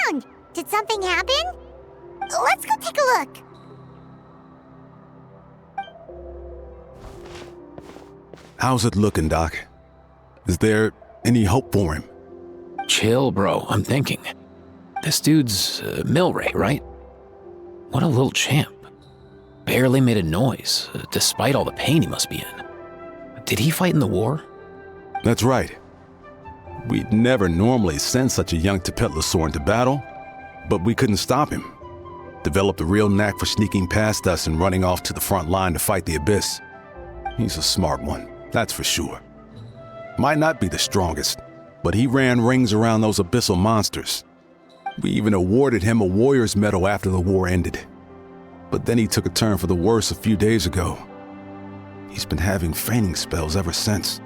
around? Did something happen? Let's go take a look. How's it looking, Doc? Is there any hope for him? Chill, bro. I'm thinking. This dude's Milray, right? What a little champ. Barely made a noise, despite all the pain he must be in. Did he fight in the war? That's right. We'd never normally send such a young Tepetlosaur into battle, but we couldn't stop him. Developed a real knack for sneaking past us and running off to the front line to fight the Abyss. He's a smart one, that's for sure. Might not be the strongest, but he ran rings around those abyssal monsters. We even awarded him a Warrior's Medal after the war ended. But then he took a turn for the worse a few days ago. He's been having fainting spells ever since.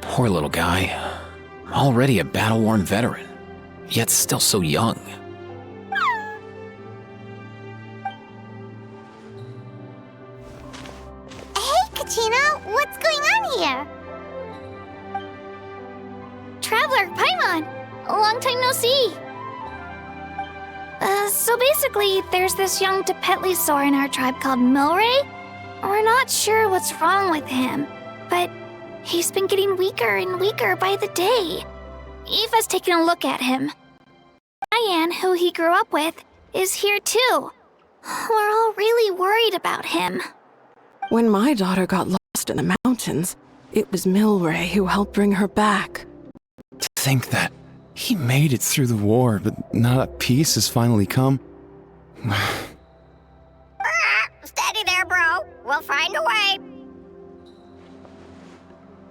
Poor little guy. Already a battle-worn veteran, yet still so young. Hey, Kachina, what's going on here? Traveler, Paimon! A long time no see! So basically, there's this young Tepetlosaur in our tribe called Milray. We're not sure what's wrong with him, but he's been getting weaker and weaker by the day. Eva's taking a look at him. Diane, who he grew up with, is here too. We're all really worried about him. When my daughter got lost in the mountains, it was Milray who helped bring her back. To think that he made it through the war, but now that peace has finally come. Steady there, bro. We'll find a way.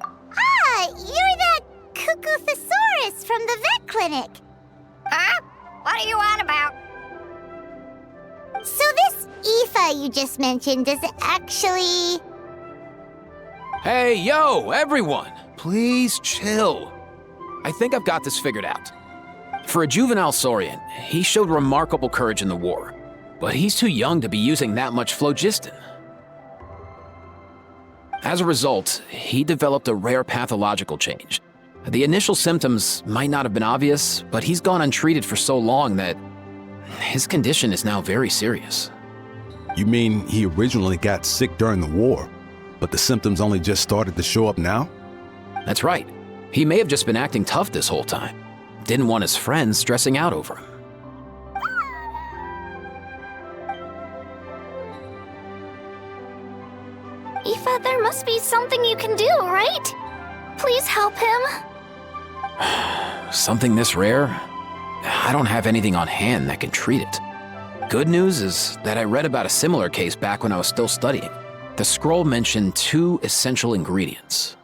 Ah, you're that Cuckoo-thesaurus from the vet clinic. Huh? What are you on about? So this Aoife you just mentioned is actually... Hey, yo, everyone! Please chill. I think I've got this figured out. For a juvenile Saurian, he showed remarkable courage in the war, but he's too young to be using that much phlogiston. As a result, he developed a rare pathological change. The initial symptoms might not have been obvious, but he's gone untreated for so long that his condition is now very serious. You mean he originally got sick during the war, but the symptoms only just started to show up now? That's right. He may have just been acting tough this whole time. Didn't want his friends stressing out over him. Aoife, there must be something you can do, right? Please help him. Something this rare? I don't have anything on hand that can treat it. Good news is that I read about a similar case back when I was still studying. The scroll mentioned 2 essential ingredients.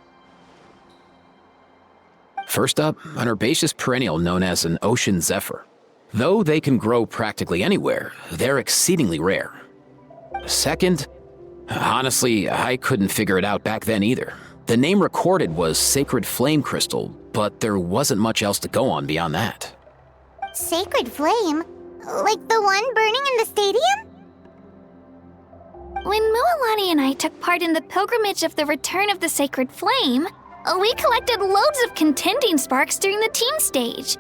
First up, an herbaceous perennial known as an ocean zephyr. Though they can grow practically anywhere, they're exceedingly rare. Second, honestly, I couldn't figure it out back then either. The name recorded was Sacred Flame Crystal, but there wasn't much else to go on beyond that. Sacred Flame? Like the one burning in the stadium? When Mualani and I took part in the pilgrimage of the Return of the Sacred Flame, we collected loads of contending sparks during the team stage.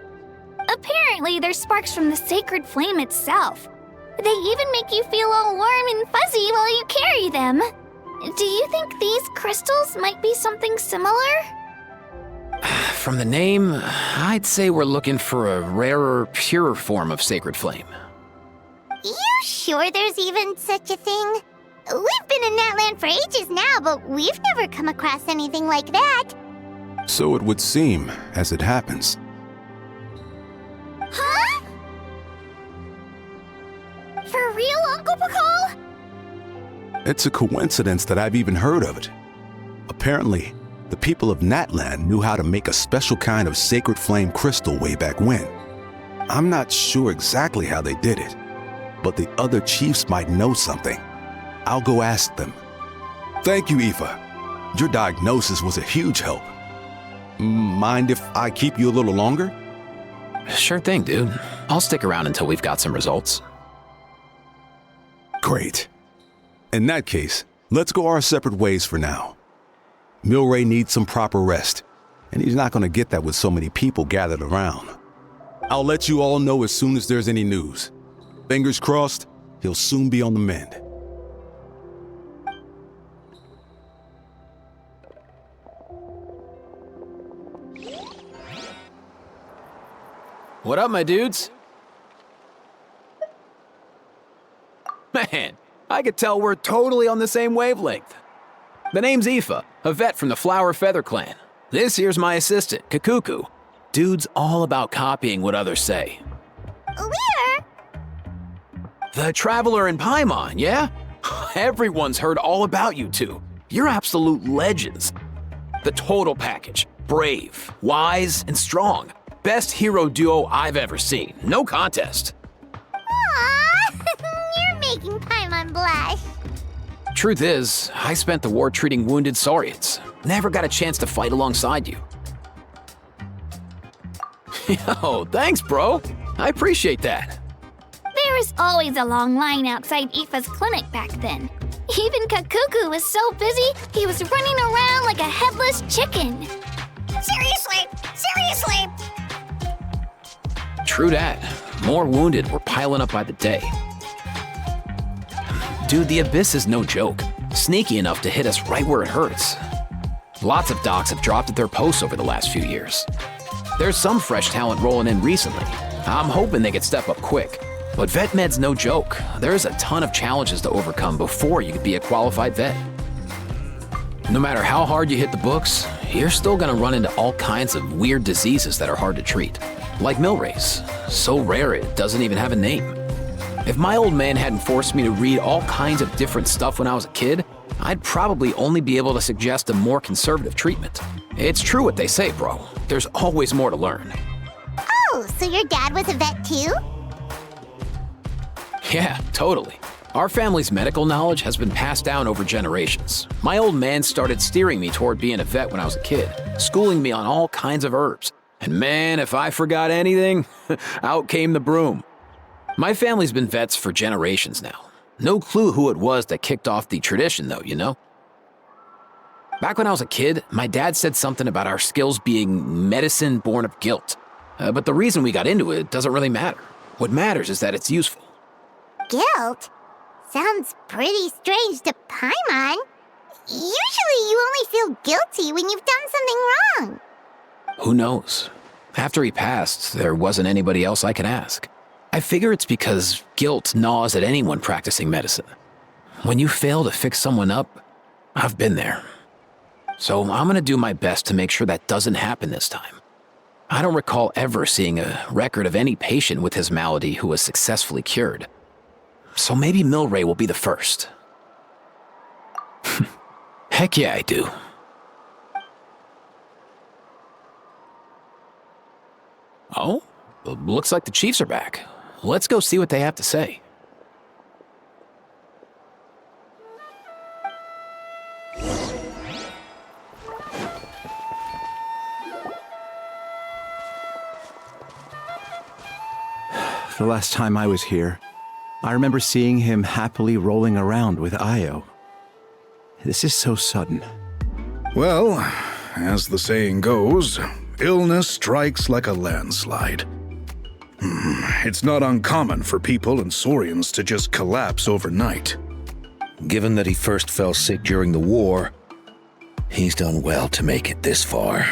Apparently, they're sparks from the Sacred Flame itself. They even make you feel all warm and fuzzy while you carry them. Do you think these crystals might be something similar? From the name, I'd say we're looking for a rarer, purer form of Sacred Flame. You sure there's even such a thing? We've been in Natland for ages now, but we've never come across anything like that. So it would seem, as it happens. Huh? For real, Uncle Pakal? It's a coincidence that I've even heard of it. Apparently, the people of Natland knew how to make a special kind of sacred flame crystal way back when. I'm not sure exactly how they did it, but the other chiefs might know something. I'll go ask them. Thank you, Aoife. Your diagnosis was a huge help. Mind if I keep you a little longer? Sure thing, dude. I'll stick around until we've got some results. Great. In that case, let's go our separate ways for now. Milray needs some proper rest, and he's not going to get that with so many people gathered around. I'll let you all know as soon as there's any news. Fingers crossed, he'll soon be on the mend. What up, my dudes? Man, I could tell we're totally on the same wavelength. The name's Aoife, a vet from the Flower Feather clan. This here's my assistant, Kakuku. Dude's all about copying what others say. We're... The Traveler in Paimon, yeah? Everyone's heard all about you two. You're absolute legends. The total package. Brave, wise, and strong. Best hero duo I've ever seen. No contest. Aww, you're making Paimon blush. Truth is, I spent the war treating wounded Saurians. Never got a chance to fight alongside you. Yo, thanks, bro. I appreciate that. There was always a long line outside Aoife's clinic back then. Even Kakuku was so busy, he was running around like a headless chicken. Seriously! Seriously! True that. More wounded were piling up by the day. Dude, the Abyss is no joke. Sneaky enough to hit us right where it hurts. Lots of docs have dropped at their posts over the last few years. There's some fresh talent rolling in recently. I'm hoping they could step up quick. But vet med's no joke. There's a ton of challenges to overcome before you could be a qualified vet. No matter how hard you hit the books, you're still gonna run into all kinds of weird diseases that are hard to treat. Like Milray's, so rare it doesn't even have a name. If my old man hadn't forced me to read all kinds of different stuff when I was a kid, I'd probably only be able to suggest a more conservative treatment. It's true what they say, bro. There's always more to learn. Oh, so your dad was a vet too? Yeah, totally. Our family's medical knowledge has been passed down over generations. My old man started steering me toward being a vet when I was a kid, schooling me on all kinds of herbs. And man, if I forgot anything, out came the broom. My family's been vets for generations now. No clue who it was that kicked off the tradition, though, you know? Back when I was a kid, my dad said something about our skills being medicine born of guilt. But the reason we got into it doesn't really matter. What matters is that it's useful. Guilt? Sounds pretty strange to Paimon. Usually you only feel guilty when you've done something wrong. Who knows? After he passed, there wasn't anybody else I could ask. I figure it's because guilt gnaws at anyone practicing medicine. When you fail to fix someone up, I've been there. So I'm gonna do my best to make sure that doesn't happen this time. I don't recall ever seeing a record of any patient with his malady who was successfully cured. So maybe Milray will be the first. Heck yeah, I do. Oh, looks like the Chiefs are back. Let's go see what they have to say. The last time I was here, I remember seeing him happily rolling around with Io. This is so sudden. Well, as the saying goes, illness strikes like a landslide. It's not uncommon for people and Saurians to just collapse overnight. Given that he first fell sick during the war, he's done well to make it this far.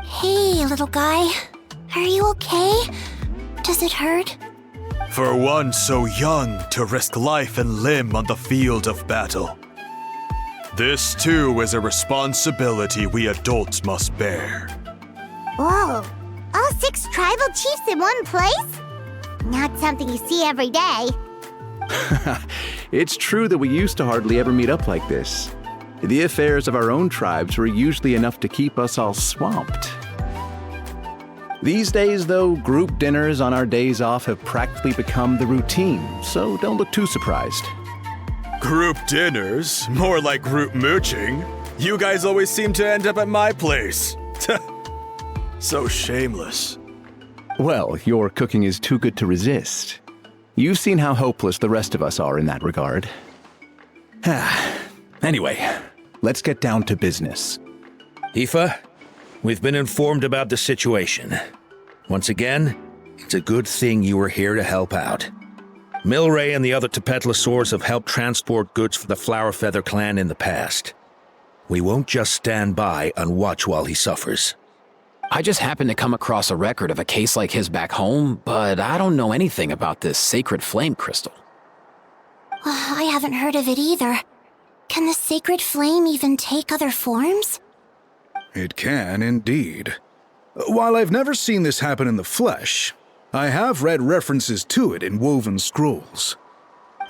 Hey, little guy. Are you okay? Does it hurt? For one so young to risk life and limb on the field of battle. This too is a responsibility we adults must bear. Whoa, all 6 tribal chiefs in one place? Not something you see every day. It's true that we used to hardly ever meet up like this. The affairs of our own tribes were usually enough to keep us all swamped. These days, though, group dinners on our days off have practically become the routine, so don't look too surprised. Group dinners? More like group mooching. You guys always seem to end up at my place. So shameless. Well, your cooking is too good to resist. You've seen how hopeless the rest of us are in that regard. Anyway, let's get down to business. Aoife, we've been informed about the situation. Once again, It's a good thing you were here to help out. Milray and the other Tepetlosaurs have helped transport goods for the Flowerfeather clan in the past. We won't just stand by and watch while he suffers. I just happened to come across a record of a case like his back home, but I don't know anything about this sacred flame crystal. I haven't heard of it either. Can the sacred flame even take other forms? It can indeed. While I've never seen this happen in the flesh, I have read references to it in woven scrolls.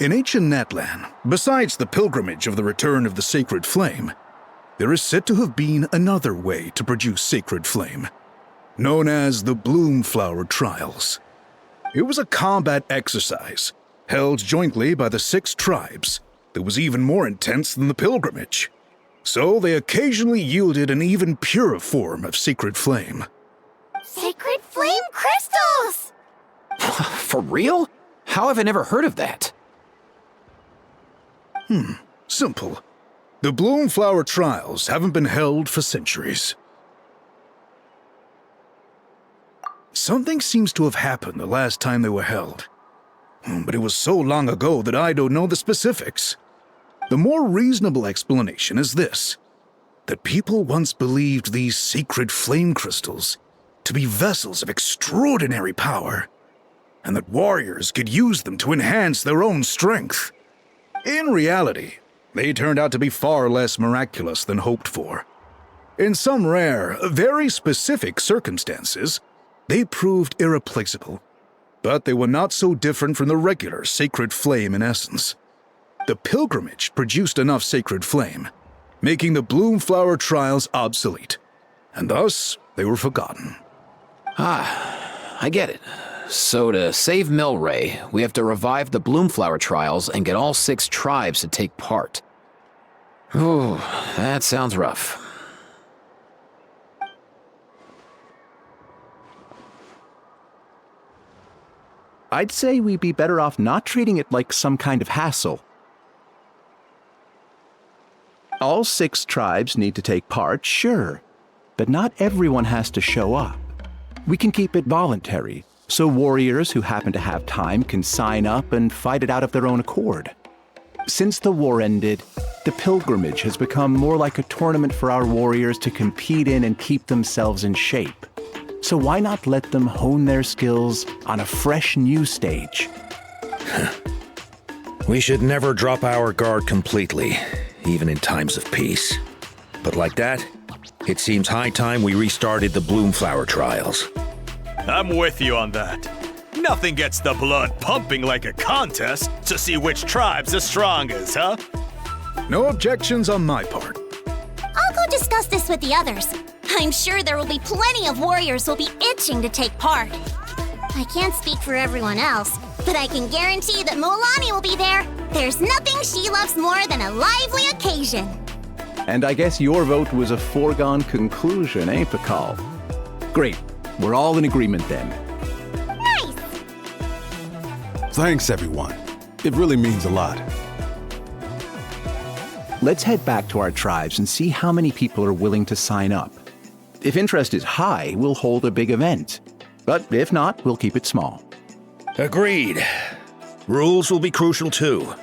In ancient Natlan, besides the pilgrimage of the return of the sacred flame, there is said to have been another way to produce sacred flame, known as the Bloomflower Trials. It was a combat exercise held jointly by the 6 tribes that was even more intense than the pilgrimage, so they occasionally yielded an even purer form of sacred flame. Sacred flame crystals! For real? How have I never heard of that? Simple. The Bloomflower Trials haven't been held for centuries. Something seems to have happened the last time they were held, but it was so long ago that I don't know the specifics. The more reasonable explanation is this: that people once believed these sacred flame crystals to be vessels of extraordinary power, and that warriors could use them to enhance their own strength. In reality, they turned out to be far less miraculous than hoped for. In some rare, very specific circumstances, they proved irreplaceable, but they were not so different from the regular sacred flame in essence. The pilgrimage produced enough sacred flame, making the Bloomflower Trials obsolete, and thus they were forgotten. I get it. So to save Milray, we have to revive the Bloomflower Trials and get all 6 tribes to take part. Ooh, that sounds rough. I'd say we'd be better off not treating it like some kind of hassle. All 6 tribes need to take part, sure, but not everyone has to show up. We can keep it voluntary, so warriors who happen to have time can sign up and fight it out of their own accord. Since the war ended, the pilgrimage has become more like a tournament for our warriors to compete in and keep themselves in shape. So why not let them hone their skills on a fresh new stage? We should never drop our guard completely, even in times of peace. But like that, it seems high time we restarted the Bloomflower Trials. I'm with you on that. Nothing gets the blood pumping like a contest to see which tribe's the strongest, huh? No objections on my part. I'll go discuss this with the others. I'm sure there will be plenty of warriors who'll be itching to take part. I can't speak for everyone else, but I can guarantee that Molani will be there. There's nothing she loves more than a lively occasion. And I guess your vote was a foregone conclusion, eh, Pakal? Great. We're all in agreement then. Nice! Thanks, everyone. It really means a lot. Let's head back to our tribes and see how many people are willing to sign up. If interest is high, we'll hold a big event. But if not, we'll keep it small. Agreed. Rules will be crucial too.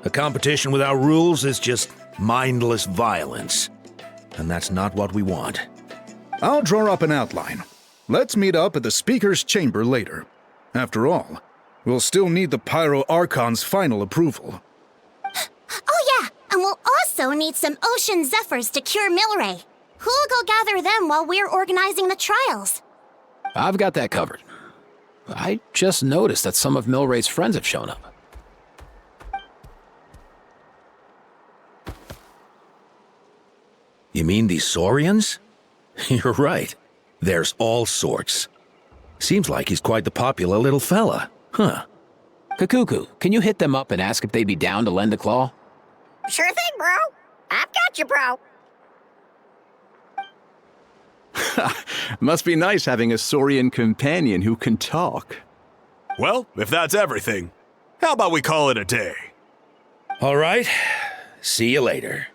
A competition without rules is just mindless violence. And that's not what we want. I'll draw up an outline. Let's meet up at the Speaker's Chamber later. After all, we'll still need the Pyro Archon's final approval. Oh yeah, and we'll also need some Ocean Zephyrs to cure Milray. Who'll go gather them while we're organizing the trials? I've got that covered. I just noticed that some of Milray's friends have shown up. You mean these Saurians? You're right. There's all sorts. Seems like he's quite the popular little fella, huh? Kakuku, can you hit them up and ask if they'd be down to lend a claw? Sure thing, bro. I've got you, bro. Must be nice having a Saurian companion who can talk. Well, if that's everything, how about we call it a day? All right. See you later.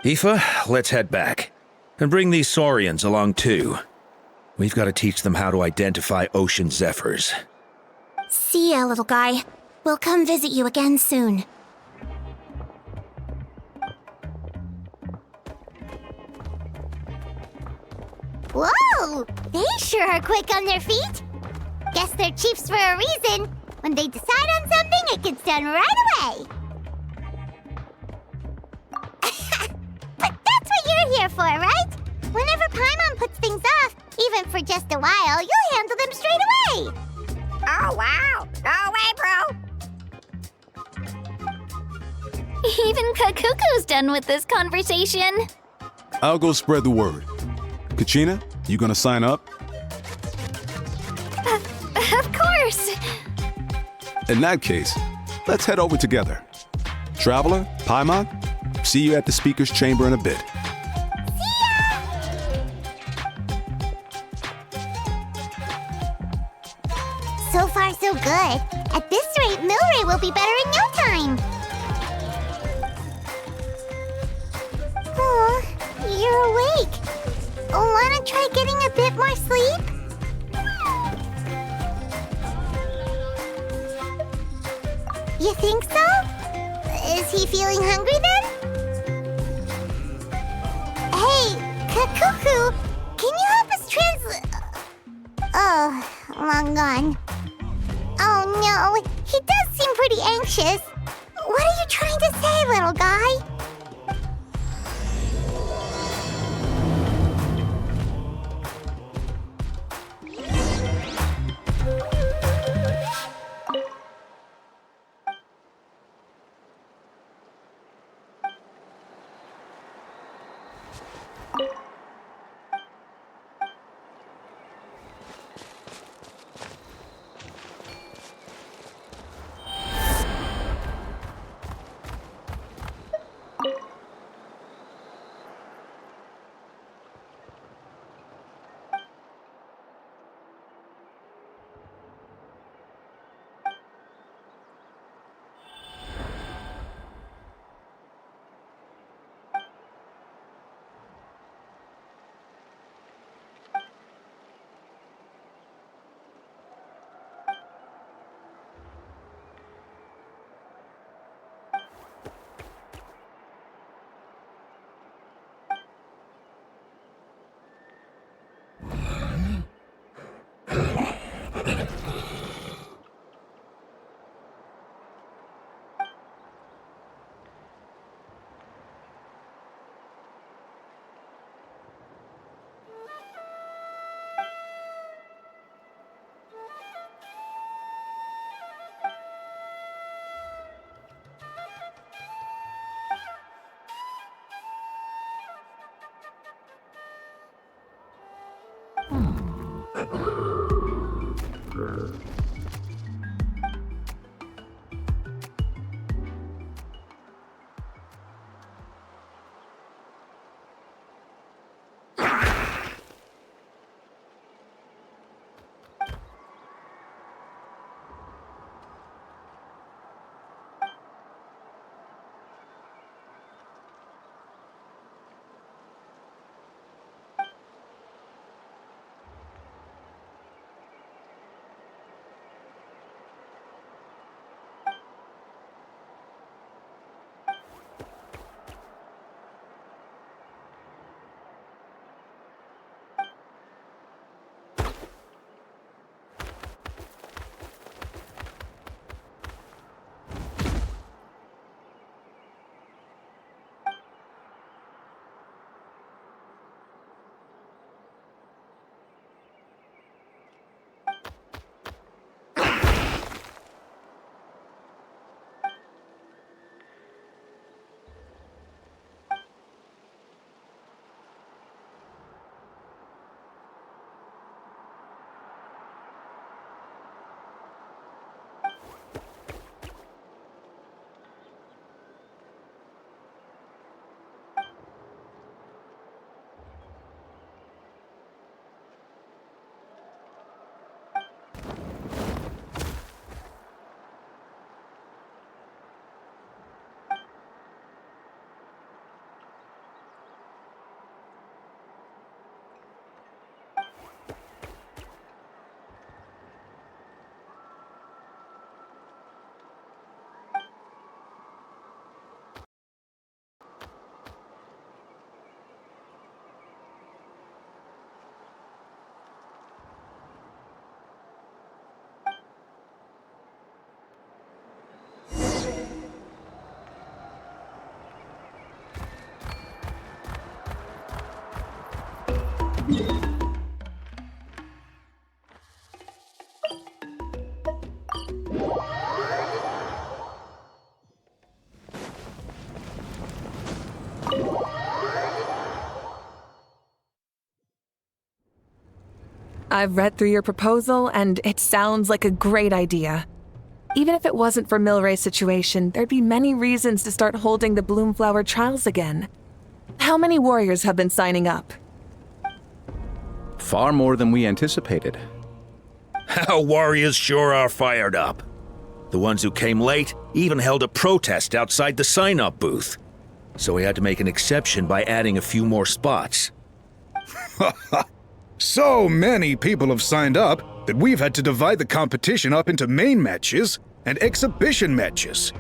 Aoife, let's head back. And bring these Saurians along too. We've got to teach them how to identify ocean zephyrs. See ya, little guy. We'll come visit you again soon. Whoa! They sure are quick on their feet. Guess they're chiefs for a reason. When they decide on something, it gets done right away. But that's what you're here for, right? Whenever Paimon puts things off, even for just a while, you'll handle them straight away. Oh, wow. No way, bro. Even Kakuku's done with this conversation. I'll go spread the word. Kachina, you gonna sign up? Of course. In that case, let's head over together. Traveler, Paimon, see you at the speaker's chamber in a bit. So far, so good. At this rate, Milray will be better in no time. Oh, you're awake. Wanna try getting a bit more sleep? You think so? Is he feeling hungry then? Hey, Kakuku, can you help us Oh, long gone. Oh no, he does seem pretty anxious. What are you trying to say, little guy? I've read through your proposal, and it sounds like a great idea. Even if it wasn't for Milray's situation, there'd be many reasons to start holding the Bloomflower trials again. How many warriors have been signing up? Far more than we anticipated. Our warriors sure are fired up. The ones who came late even held a protest outside the sign-up booth. So we had to make an exception by adding a few more spots. So many people have signed up that we've had to divide the competition up into main matches and exhibition matches.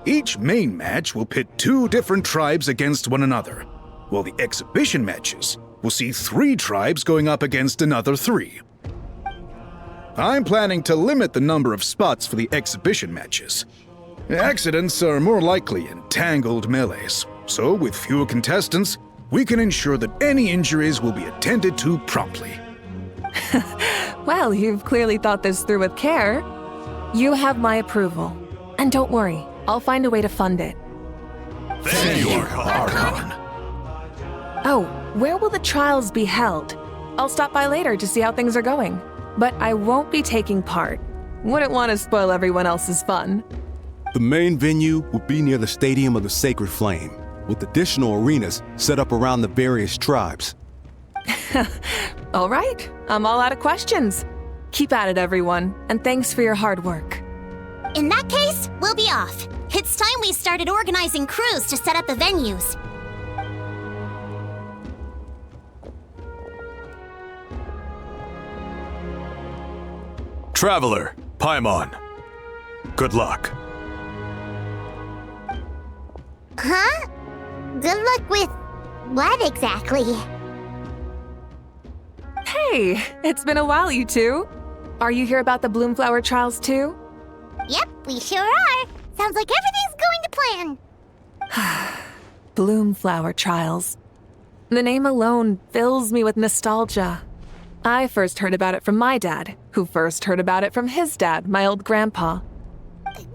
Each main match will pit 2 different tribes against one another, while the exhibition matches will see 3 tribes going up against another 3. I'm planning to limit the number of spots for the exhibition matches. Accidents are more likely in tangled melees, so with fewer contestants, we can ensure that any injuries will be attended to promptly. Well, you've clearly thought this through with care. You have my approval. And don't worry, I'll find a way to fund it. Thank you, Archon. Oh, where will the trials be held? I'll stop by later to see how things are going. But I won't be taking part. Wouldn't want to spoil everyone else's fun. The main venue will be near the Stadium of the Sacred Flame, with additional arenas set up around the various tribes. All right, I'm all out of questions. Keep at it, everyone, and thanks for your hard work. In that case, we'll be off. It's time we started organizing crews to set up the venues. Traveler, Paimon. Good luck. Huh? Good luck with what exactly? Hey, it's been a while, you two. Are you here about the Bloomflower trials too? Yep, we sure are. Sounds like everything's going to plan. Bloomflower trials. The name alone fills me with nostalgia. I first heard about it from my dad, who first heard about it from his dad, my old grandpa.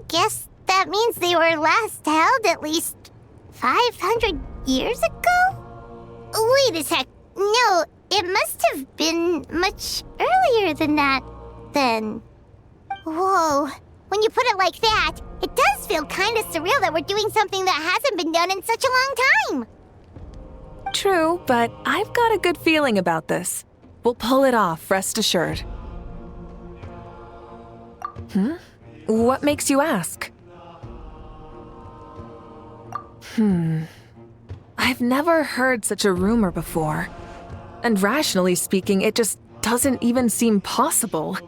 Guess that means they were last held at least 500 years ago? Wait a sec. No, it must have been much earlier than that, then. Whoa. When you put it like that, it does feel kind of surreal that we're doing something that hasn't been done in such a long time. True, but I've got a good feeling about this. We'll pull it off, rest assured. What makes you ask? I've never heard such a rumor before. And rationally speaking, it just doesn't even seem possible.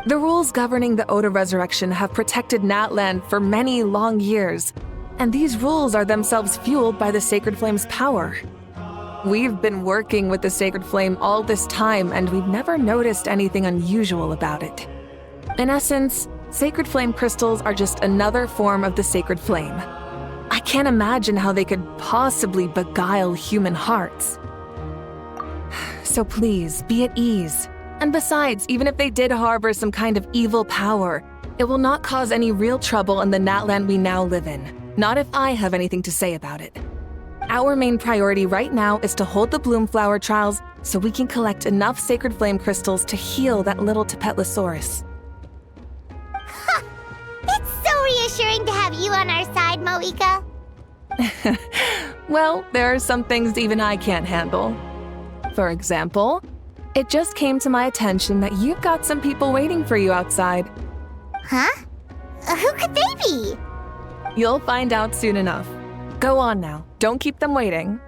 The rules governing the Oda resurrection have protected Natland for many long years, and these rules are themselves fueled by the Sacred Flame's power. We've been working with the Sacred Flame all this time, and we've never noticed anything unusual about it. In essence, Sacred Flame crystals are just another form of the Sacred Flame. I can't imagine how they could possibly beguile human hearts. So please, be at ease. And besides, even if they did harbor some kind of evil power, it will not cause any real trouble in the Natland we now live in. Not if I have anything to say about it. Our main priority right now is to hold the Bloomflower trials so we can collect enough Sacred Flame crystals to heal that little Tepetlosaurus. It's so reassuring to have you on our side, Moika. Well, there are some things even I can't handle. For example, it just came to my attention that you've got some people waiting for you outside. Huh? Who could they be? You'll find out soon enough. Go on now. Don't keep them waiting.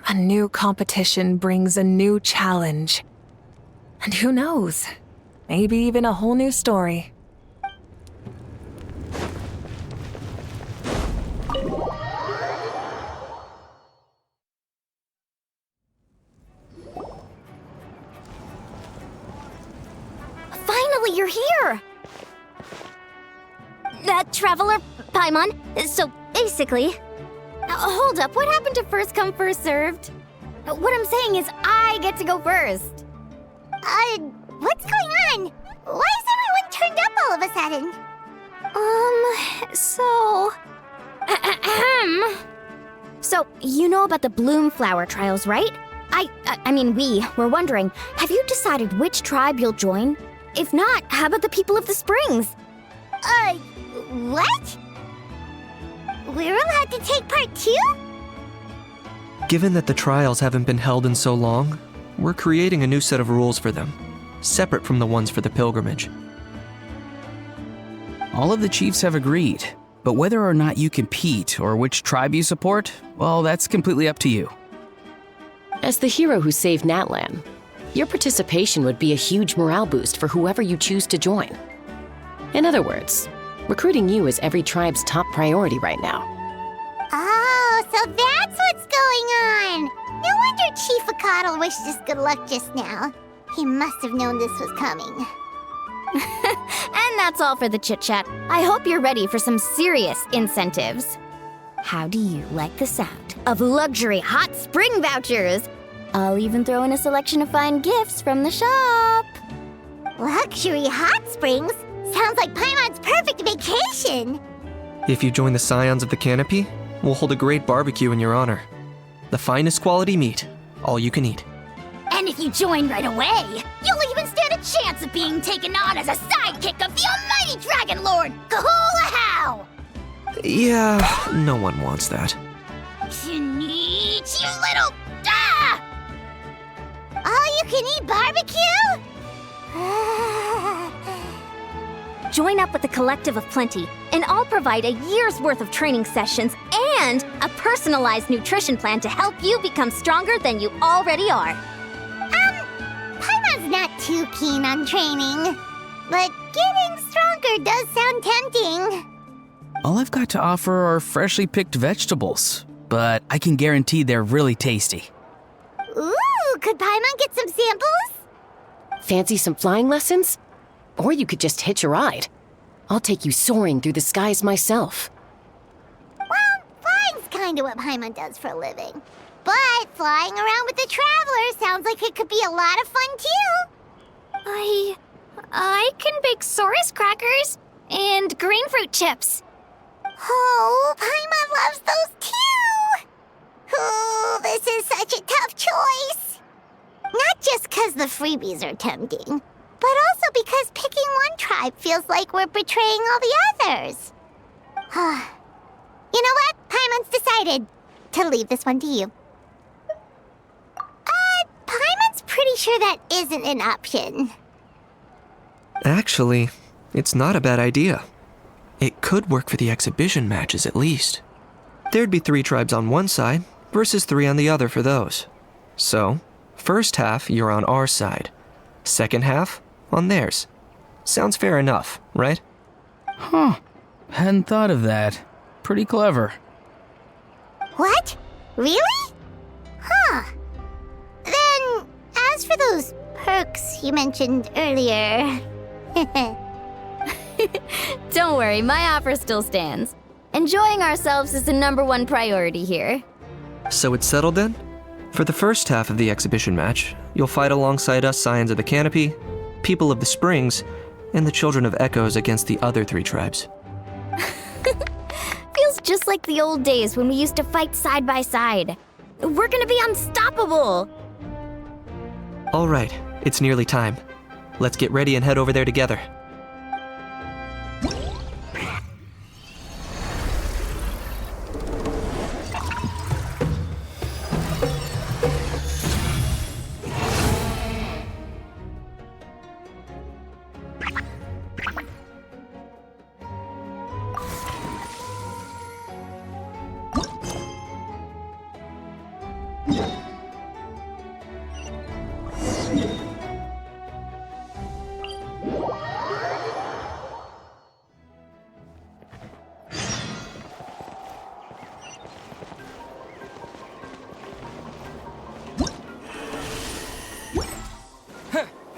A new competition brings a new challenge. And who knows? Maybe even a whole new story. Finally, you're here! Traveler, Paimon, so basically... hold up, what happened to first come, first served? What I'm saying is I get to go first. What's going on? Why is everyone turned up all of a sudden? So... So, you know about the bloom flower trials, right? I mean, we were wondering, have you decided which tribe you'll join? If not, how about the people of the springs? What? We're allowed to take part too? Given that the trials haven't been held in so long, we're creating a new set of rules for them, separate from the ones for the pilgrimage. All of the chiefs have agreed, but whether or not you compete or which tribe you support, well, that's completely up to you. As the hero who saved Natlan, your participation would be a huge morale boost for whoever you choose to join. In other words, recruiting you is every tribe's top priority right now. Oh, so that's what's going on! No wonder Chief Akatl wished us good luck just now. He must have known this was coming. And that's all for the chit-chat. I hope you're ready for some serious incentives. How do you like the sound of luxury hot spring vouchers? I'll even throw in a selection of fine gifts from the shop. Luxury hot springs? Sounds like Paimon's perfect vacation! If you join the Scions of the Canopy, we'll hold a great barbecue in your honor. The finest quality meat, all you can eat. And if you join right away, you'll even stand a chance of being taken on as a sidekick of the almighty Dragon Lord, Kahula-How! Yeah, no one wants that. Eat, you little... Ah! All-you-can-eat barbecue? Join up with the Collective of Plenty, and I'll provide a year's worth of training sessions and a personalized nutrition plan to help you become stronger than you already are. Paimon's not too keen on training, but getting stronger does sound tempting. All I've got to offer are freshly picked vegetables, but I can guarantee they're really tasty. Ooh, could Paimon get some samples? Fancy some flying lessons? Or you could just hitch a ride. I'll take you soaring through the skies myself. Well, flying's kinda what Paimon does for a living. But flying around with the Traveler sounds like it could be a lot of fun too. I can bake Saurus crackers and green fruit chips. Oh, Paimon loves those too! Ooh, this is such a tough choice. Not just because the freebies are tempting, but also because picking one tribe feels like we're betraying all the others. You know what? Paimon's decided to leave this one to you. Paimon's pretty sure that isn't an option. Actually, it's not a bad idea. It could work for the exhibition matches at least. There'd be 3 tribes on one side versus 3 on the other for those. So, first half you're on our side, second half on theirs. Sounds fair enough, right? Huh. Hadn't thought of that. Pretty clever. What? Really? Huh. Then, as for those perks you mentioned earlier... Don't worry, my offer still stands. Enjoying ourselves is the #1 priority here. So it's settled then? For the first half of the exhibition match, you'll fight alongside us Scions of the Canopy, People of the Springs, and the Children of Echoes against the other 3 tribes. Feels just like the old days when we used to fight side by side. We're gonna be unstoppable! All right, it's nearly time. Let's get ready and head over there together.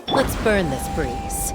Let's burn this breeze.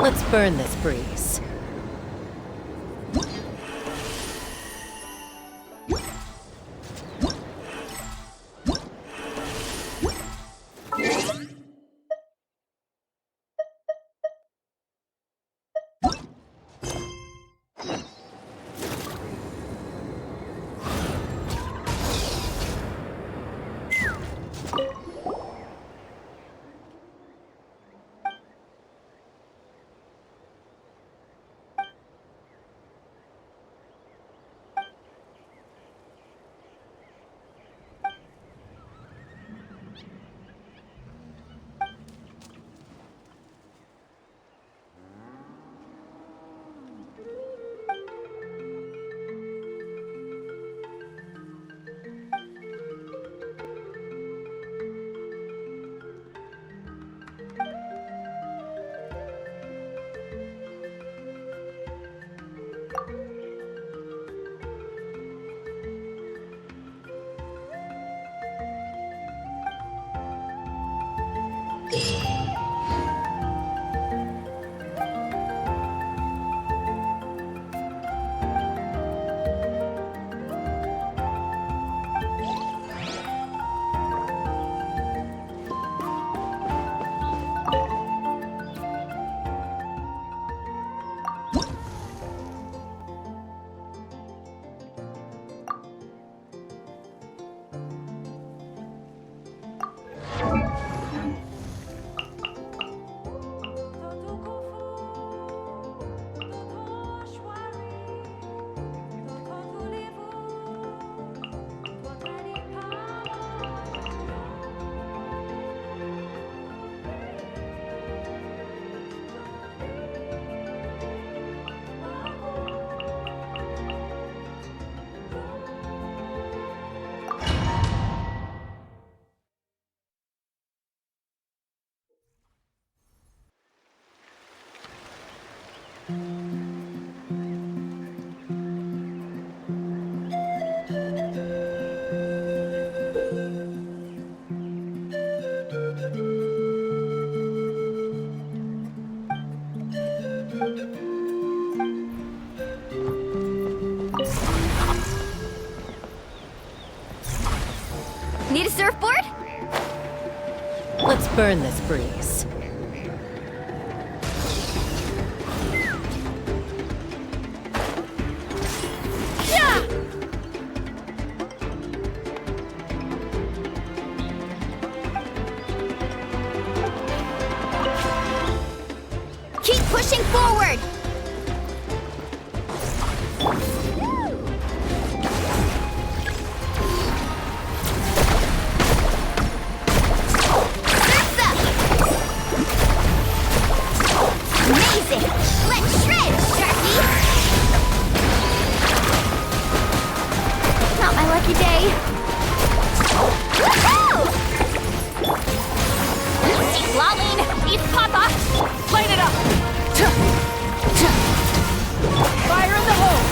Let's burn this breeze. Need a surfboard? Let's burn this breeze. Yeah! Keep pushing forward! Amazing! Let's shred, Sharky! Not my lucky day. Woohoo! Keep lolling! Eat Papa! Light it up! Fire in the hole!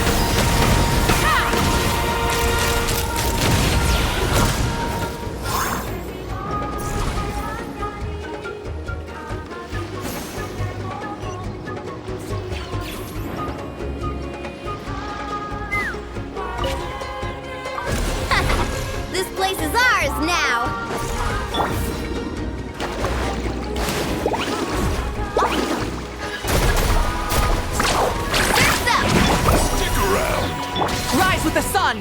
This place is ours now! Surf's up! Stick around! Rise with the sun!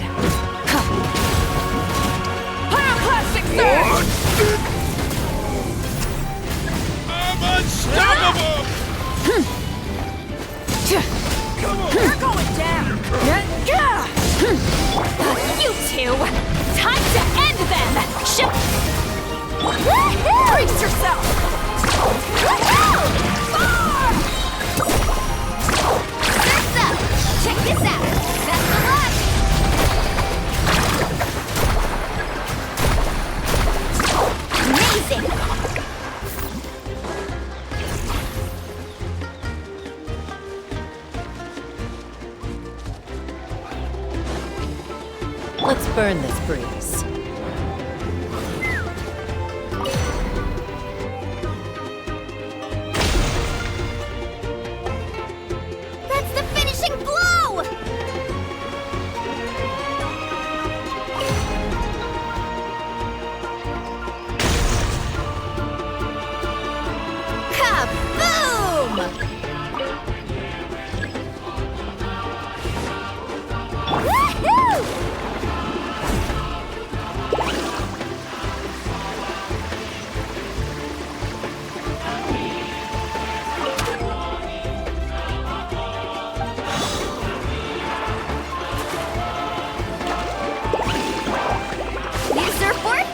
Pyroclastic surge! I'm unstoppable! Come on! You're going down! You two! Time to end them! Woohoo! Brace yourself! Let's burn this breeze. That's the finishing blow! Kaboom! Woohoo! Need a surfboard?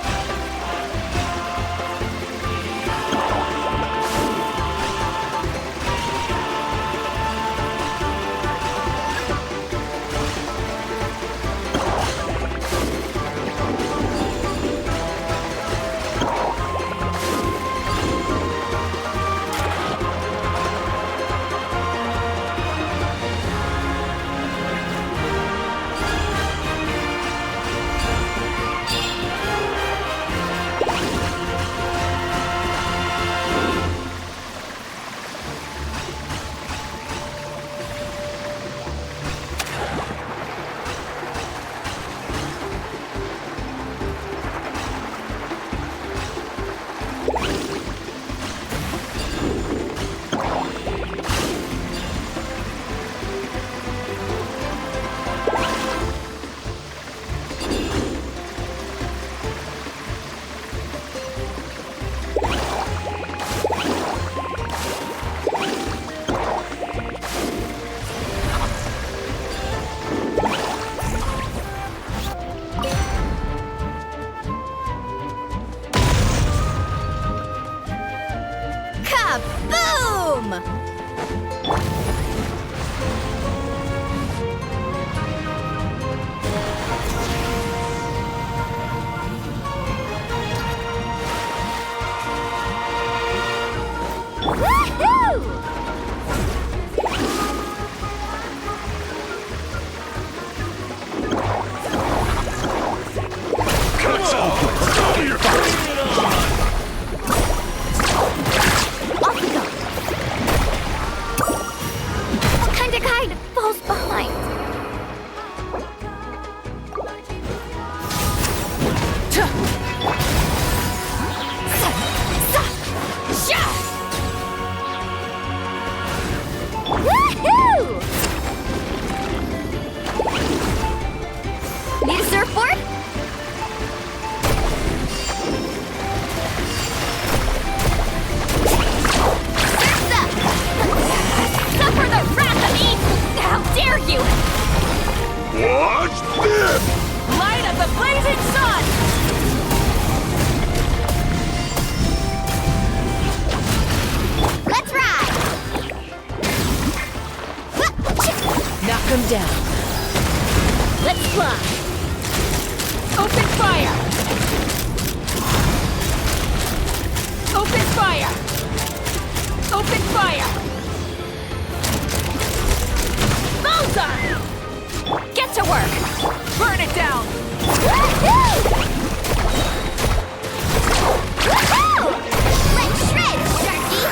Kaboom! Woohoo! Off we go! What kind of guy falls behind? Woohoo! Need a surfboard? Surf's up! Suffer the wrath of me! How dare you! Watch this! Light of the blazing sun! Let's ride! Knock him down. Let's fly! Open fire! Open fire! Open fire! Bullseye! Get to work! Burn it down! Woohoo! Woohoo! Let's shred, Sharky!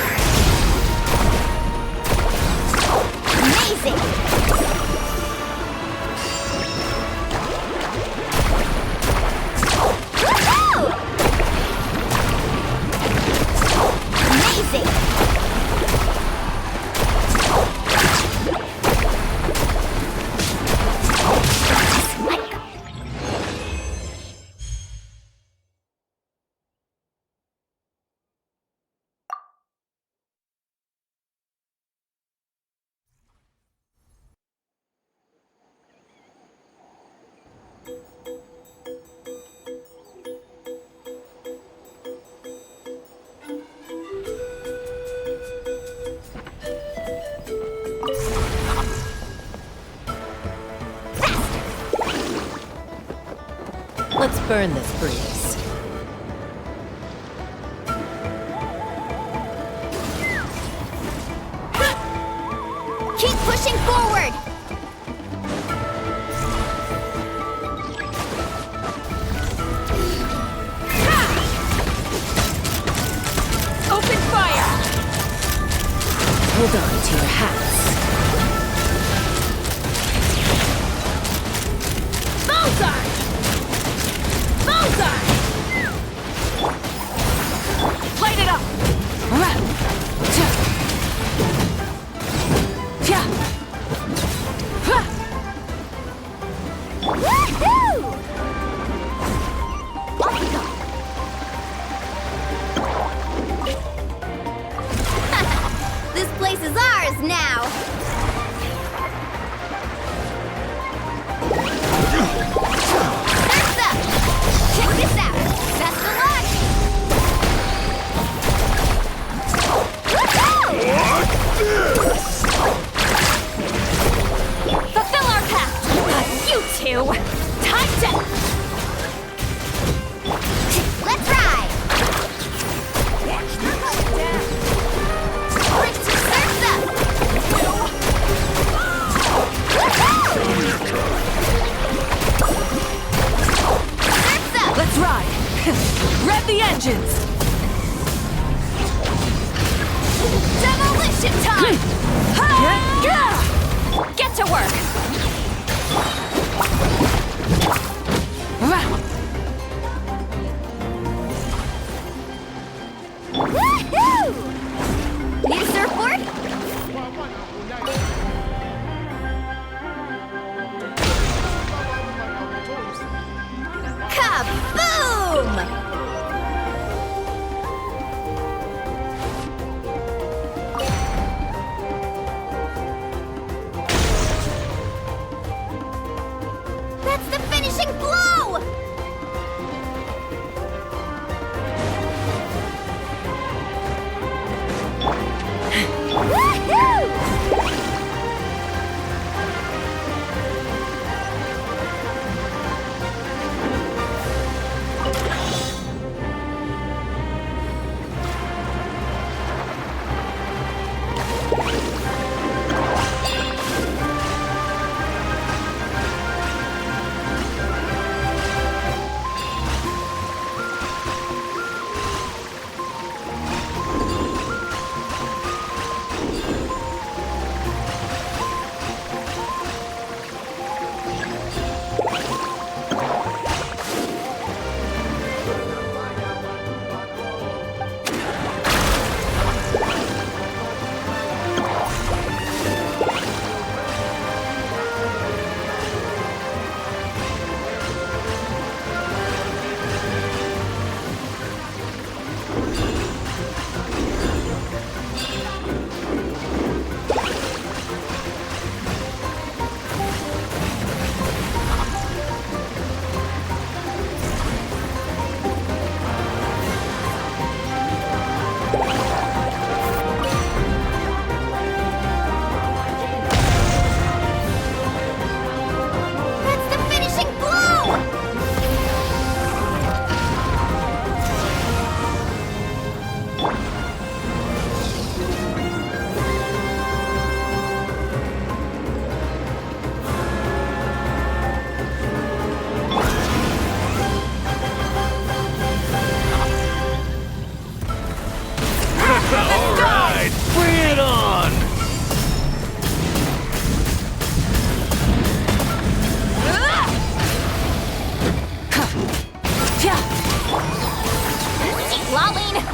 Amazing! Woohoo! Amazing! Let's burn this breeze. Keep pushing forward! Hold on to your hats. Bullseye! Bullseye! Light it up! Woohoo! This place is ours now! Surf's up! Check this out! Best of luck! Fulfill our pact! You two! Time to... Let's ride! Surf's up! Surf's up! Let's ride! Rev the engines! Demolition time! Get to work! Woohoo! Need a surfboard? Kaboom! That's the finishing blow! Woohoo!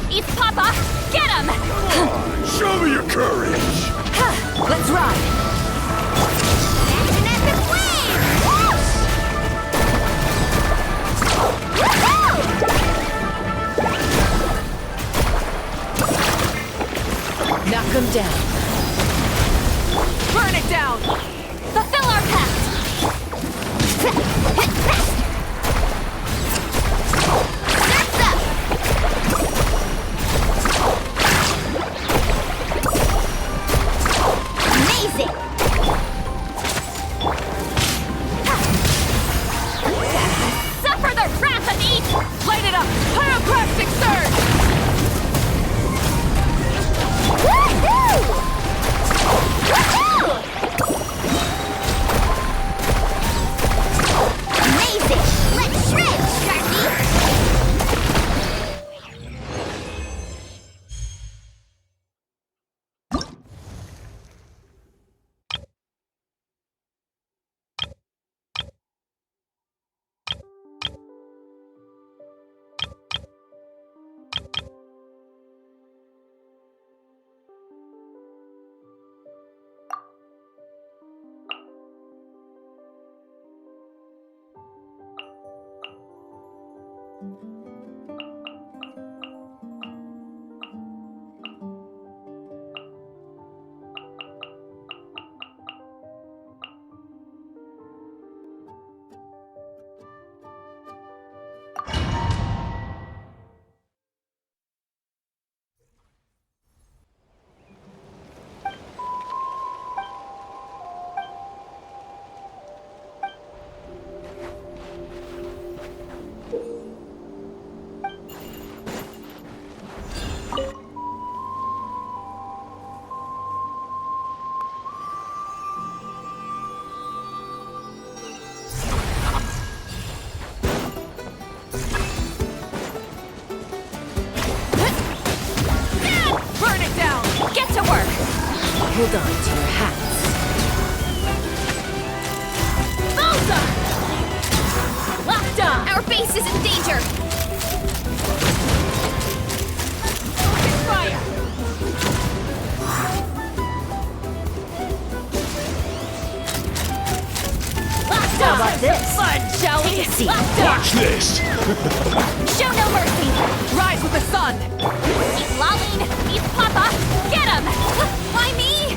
East Papa! Get him! Show me your courage! Let's ride! Action at the flame! Whoosh! Woohoo! Knock him down. Burn it down! Fulfill our pact! Surf's up! Amazing! Suffer the wrath of each! Light it up! Pyroclastic surge! Woohoo! Woohoo! Amazing! Burn it down! Get to work! Hold on to your hats. Bullseye! Locked on! Our base is in danger! Fire! Locked on! How about this? Fun, shall we? See. Watch this! Show no mercy! Rise with the sun! He's lolling! He's Papa! Get him! Why me?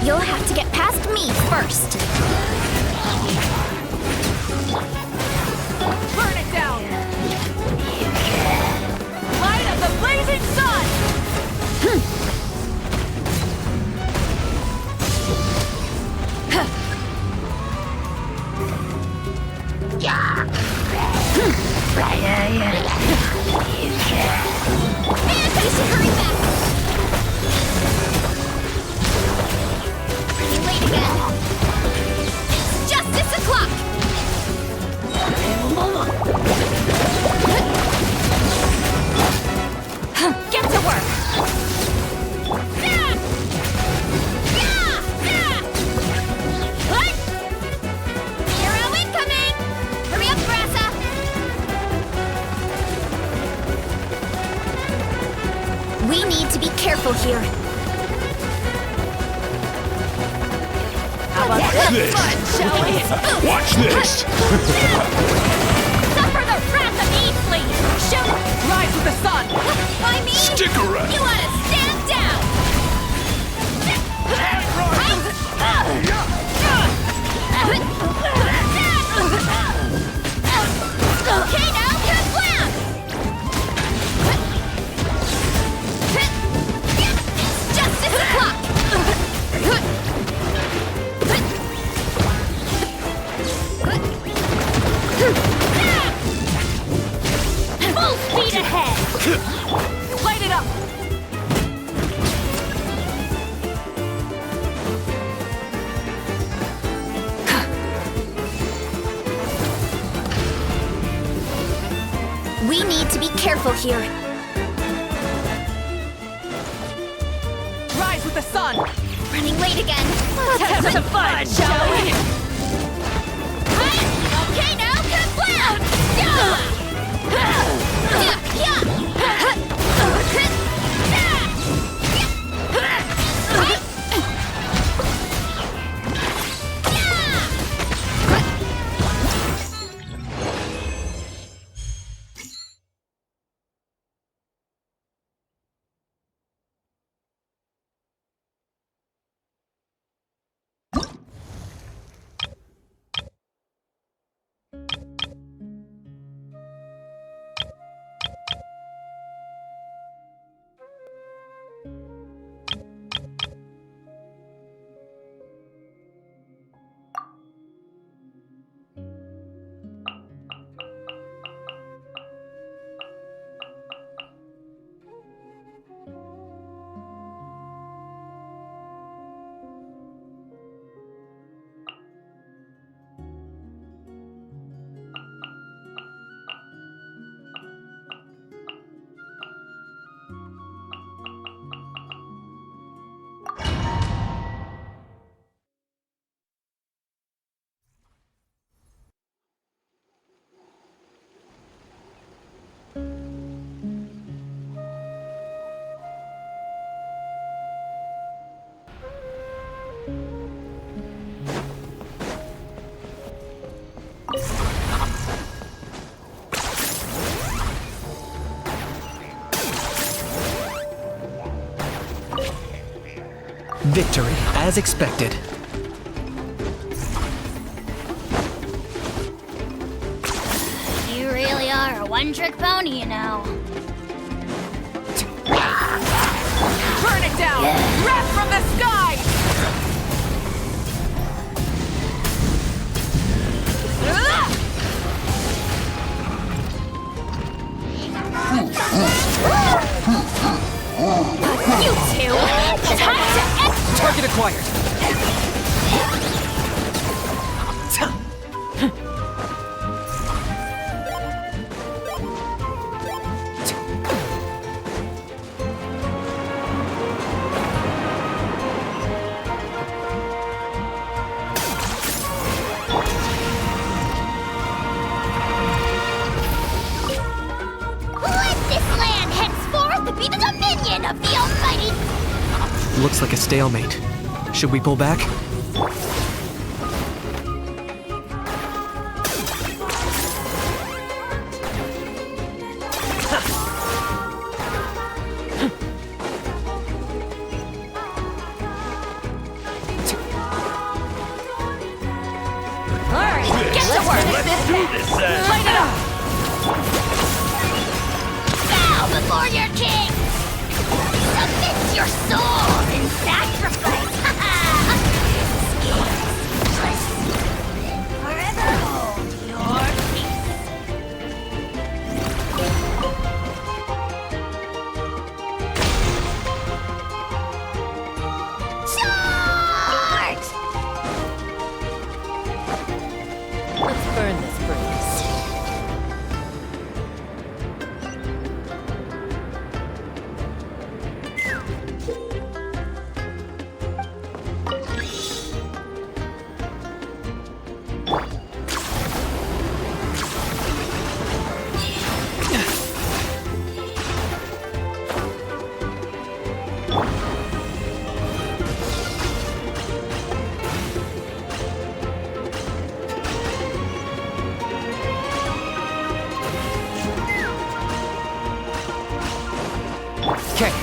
You'll have to get past me first. Burn it down! Light of the blazing sun! Man, we should hurry back! Running late again. It's justice o'clock! Get to work! What? Hero incoming! Hurry up, Brassa! We need to be careful here. How about this? Fun, shall we? Watch this! Suffer the wrath of Evesley! Show... Rise with the sun! Why me? Stick around! You ought to stand down! Okay, now, good plan! It's justice o'clock! Full speed ahead! Light it up! We need to be careful here. Rise with the sun! Running late again. Let's have some fun, shall we? Okay, now, good plan! Victory, as expected. really are a one-trick pony, you know. Burn it down! Wrath from the sky! You two! Time to Target acquired. Let this land henceforth be the dominion of the Almighty! Looks like a stalemate. Should we pull back? Alright, get to work! Let's do this then! Light it up! Bow before your king! Submit your soul in sacrifice! Forever hold your peace! Charge! Let's burn this breeze. Okay.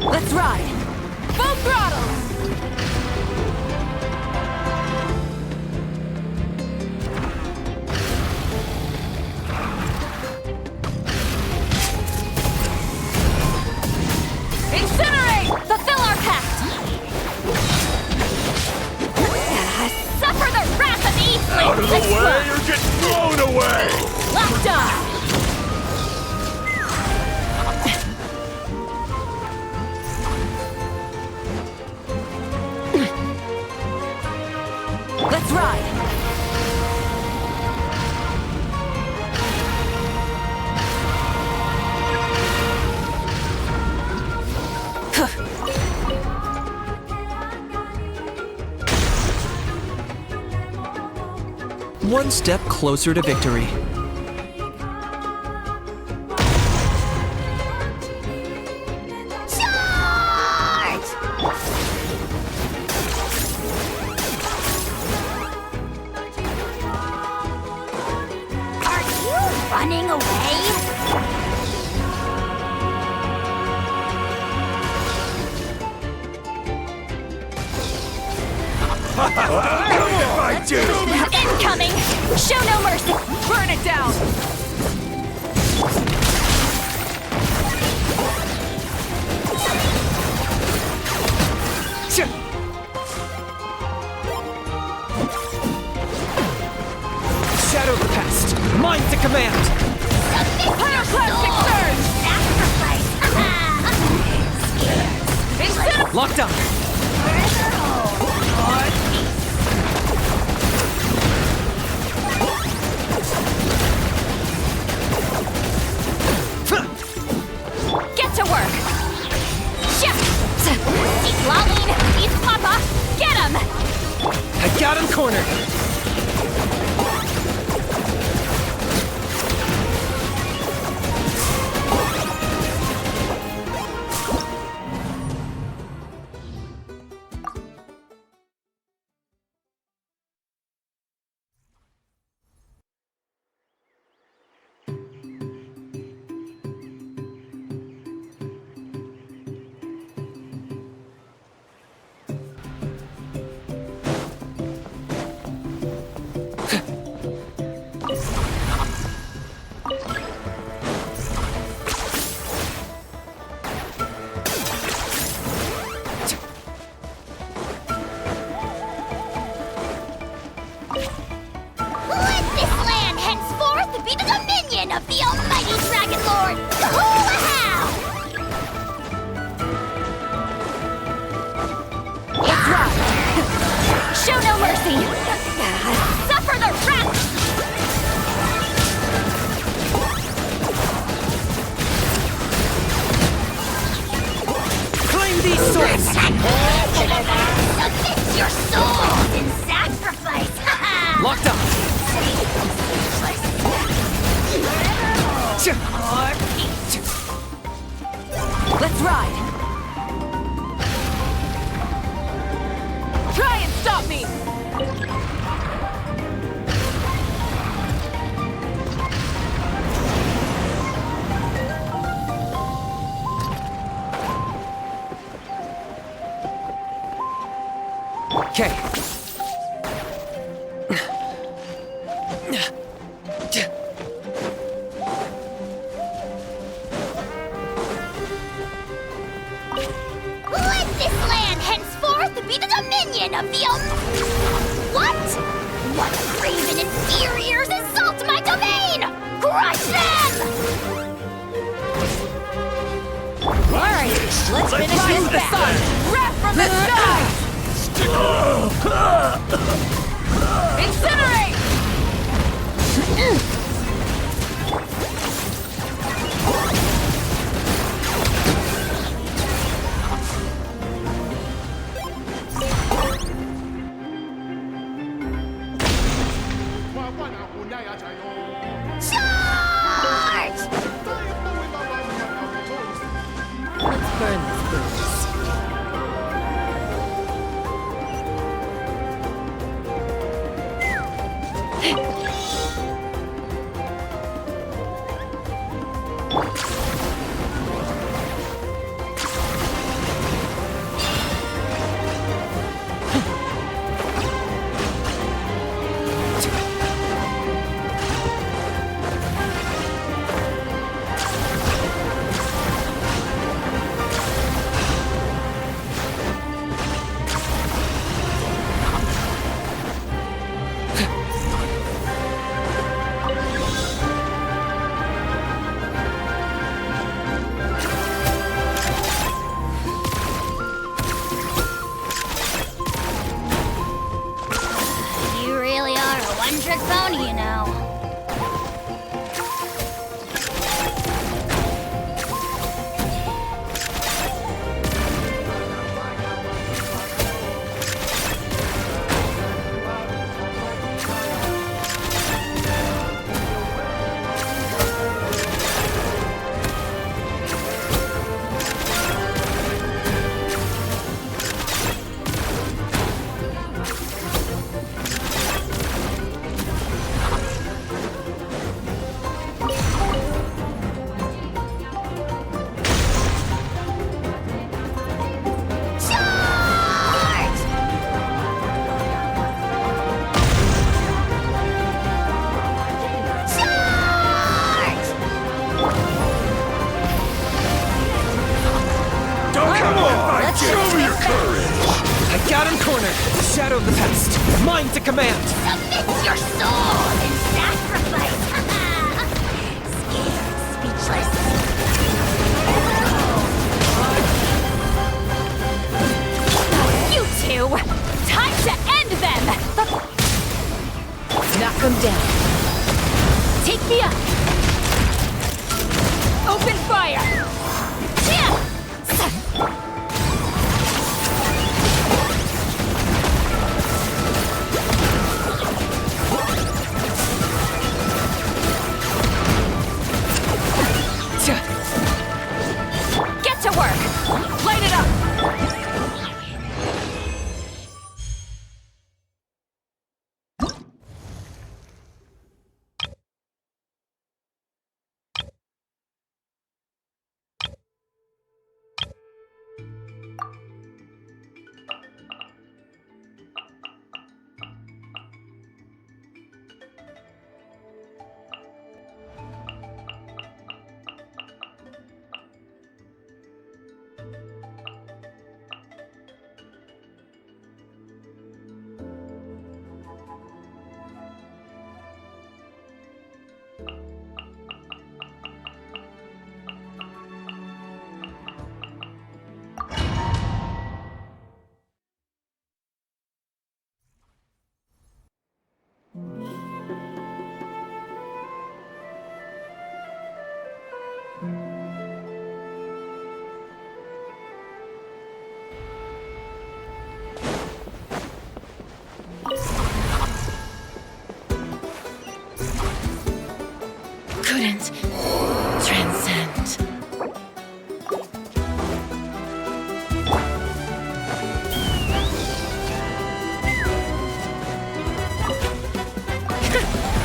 Let's ride! Full throttle! Incinerate! Fulfill our pact! Suffer the wrath of Eastling! Out of the way or get thrown away! Locked on! Let's ride! One step closer to victory. Charge! Are you running away? If I do! Incoming! Show no mercy! Burn it down! Shadow the past! Mine to command! Pyroclastic surge! Sacrifice! Locked on! Get to work! He's lolling! He's Papa! Get him! I got him cornered! Of the almighty Dragon Lord, Kahula! It's right! Show no mercy! Suffer the wrath! Claim these swords! Submit your souls in sacrifice! Locked up! Let's ride! Try and stop me! Okay. Let this land henceforth be the dominion of the What? What craven inferiors assault my domain? Crush them! Alright, let's finish this battle! Wrath from the sky! Incinerate! Charge! Let's burn this booze. You really are a one-trick pony, you know. trying to command! Submit your soul in sacrifice! Scared, speechless. You two! Time to end them! Knock them down. Take me up! Open fire! Get to work! Light it up! Couldn't transcend.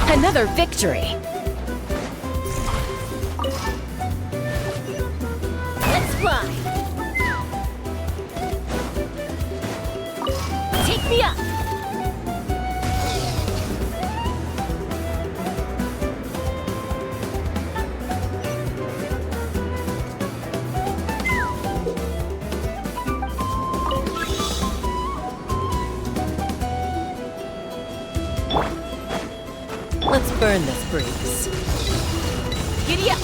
Another victory. Let's fly. Take me up. Let's burn this breeze. Giddy up!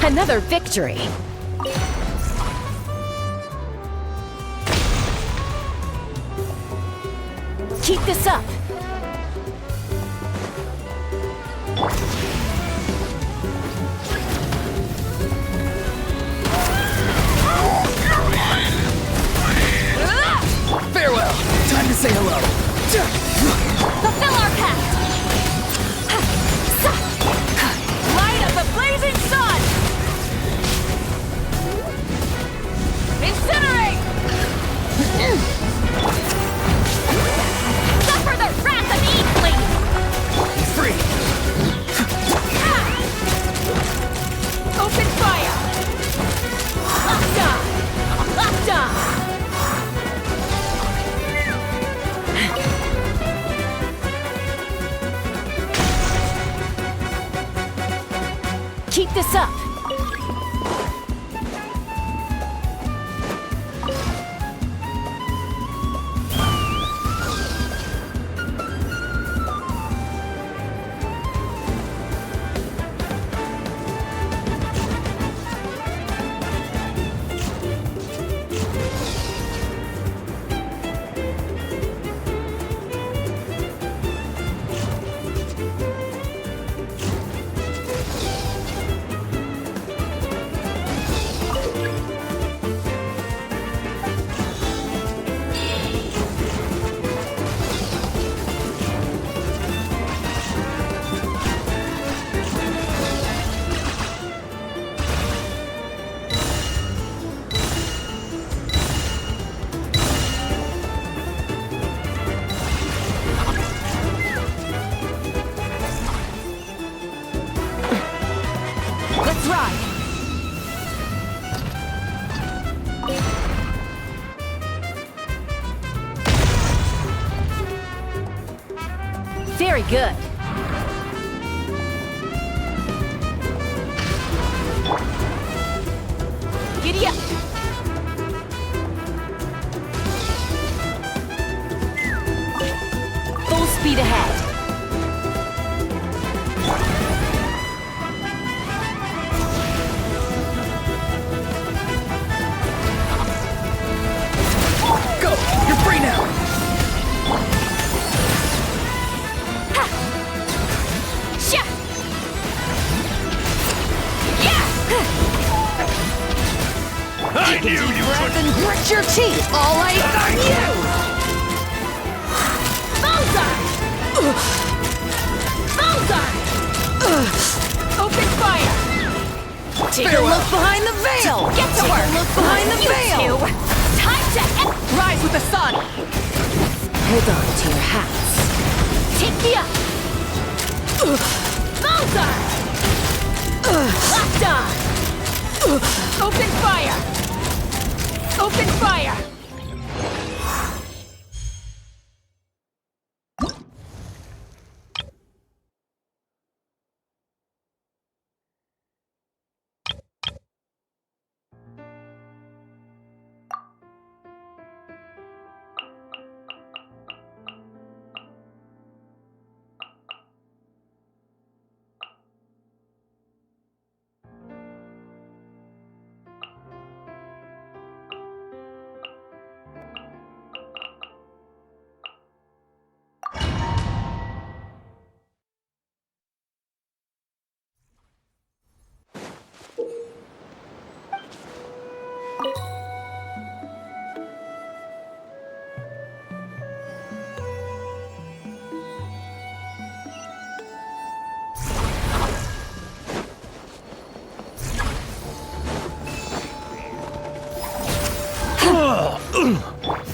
Another victory. Keep this up. Farewell! Time to say hello. Fulfill our pact! Light of the blazing sun! Incinerate! Suffer the wrath of Eve, please! Free! Open fire! Locked on! Locked on! Keep this up! Very good. Giddy up. Full speed ahead. Go! You're free now! Sha! Yeah! I knew you Breath and grit your teeth. All eyes on you. Bullseye! Bullseye! Open fire! Take a look behind the veil! Get to work! Look behind the veil! Time to Rise with the sun! Hold on to your hats. Take me up! Bullseye! Locked on! Open fire! Open fire!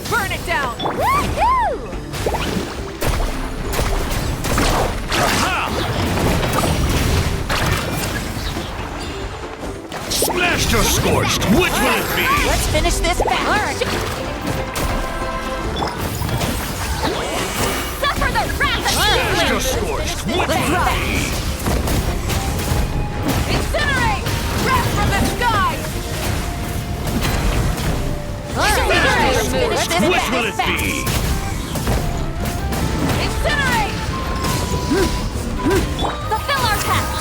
Burn it down! Woohoo! Splashed or scorched? Which will it be? Let's finish this battle! Suffer the wrath of Splashed or evil! scorched? Which will it be? Incinerate! Wrath from the sky! Splashed or scorched? Which will it be? Incinerate! Fulfill our pact!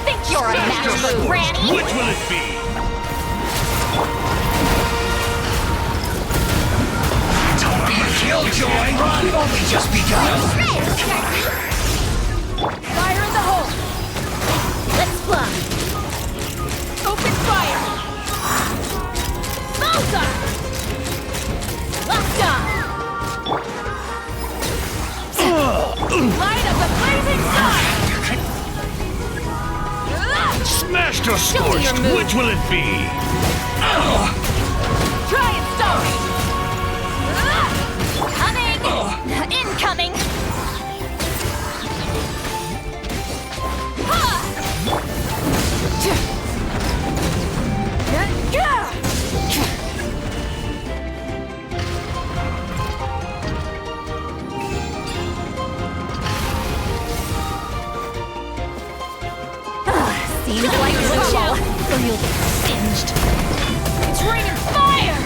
Think you're a match for Granny? Which will it be? Don't be a killjoy! We've only just begun! Fire in the hole! Let's fly! Open fire! Bullseye! Locked on! Light of the blazing sun! Smashed or scorched? Which will it be? Try and stop me! Coming! Incoming! Seems like trouble, or you'll get singed. It's raining fire!